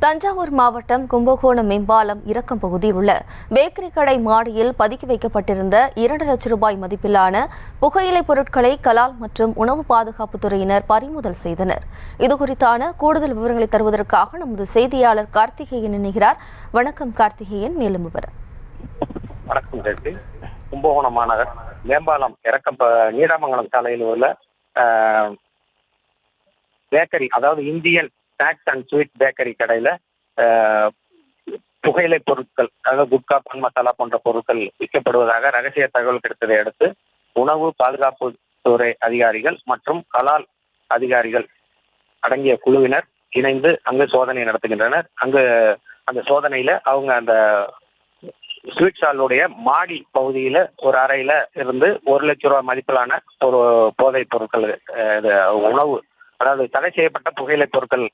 தஞ்சாவூர் மாவட்டம் கும்பகோணம் மேம்பாலம் இறக்கம் பகுதியில் உள்ள பேக்கரி கடை மாடியில் பதுக்கி வைக்கப்பட்டிருந்த 2 லட்சம் ரூபாய் மதிப்பிலான புகையிலைப் பொருட்களை கலால் மற்றும் உணவு பாதுகாப்புத்துறையினர் பறிமுதல் செய்தனர். இதுகுறித்தான கூடுதல் விவரங்களை தருவதற்காக நமது செய்தியாளர் கார்த்திகேயன் இணைகிறார். வணக்கம் கார்த்திகேயன், மேலும் விவரம். வணக்கம் ஜெயந்தி. கும்பகோணம் மாநகர் மேம்பாலம் இறக்கம் நீடாமங்கலம் சாலையில் உள்ள பேக்கரி, அதாவது Indian snacks and sweet bakery கடையில புகையிலை பொருட்கள், அதாவது குட்கா, பான் மசாலா போன்ற பொருட்கள் விற்கப்படுவதாக ரகசிய தகவல் கிடைத்ததை அடுத்து உணவு பாதுகாப்பு துறை அதிகாரிகள் மற்றும் கலால் அதிகாரிகள் அடங்கிய குழுவினர் இணைந்து அங்கு சோதனை நடத்துகின்றனர். அங்கு அந்த சோதனையில அவங்க அந்த ஸ்வீட் ஸ்டாலுடைய மாடி பகுதியில ஒரு அறையில இருந்து 1 லட்சம் ரூபாய் மதிப்பிலான ஒரு போதைப் பொருட்கள், உணவு, அதாவது தடை செய்யப்பட்ட புகையிலை பொருட்கள்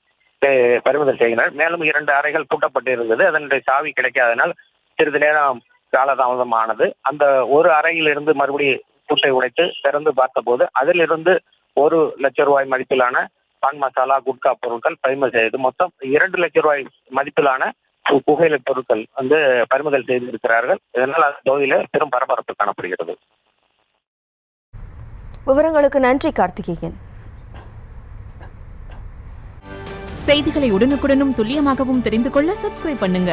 பறிமுதல் செய்கிறார். மேலும் 2 அறைகள் பூட்டப்பட்டிருந்தது. அதனுடைய சாவி கிடைக்காதனால் சிறிது நேரம் காலதாமதமானது. அந்த ஒரு அறையிலிருந்து மறுபடியும் பூட்டை உடைத்து திறந்து பார்த்தபோது அதிலிருந்து 1 லட்சம் ரூபாய் மதிப்பிலான பான் மசாலா, குட்கா பொருட்கள் பறிமுதல் செய்தது. மொத்தம் 2 லட்சம் ரூபாய் மதிப்பிலான புகையிலை பொருட்கள் பறிமுதல் செய்திருக்கிறார்கள். இதனால் அந்த பகுதியில பெரும் பரபரப்பு காணப்படுகிறது. விவரங்களுக்கு நன்றி கார்த்திகேயன். செய்திகளை உடனுக்குடனும் துல்லியமாகவும் தெரிந்து கொள்ள சப்ஸ்கிரைப் பண்ணுங்க.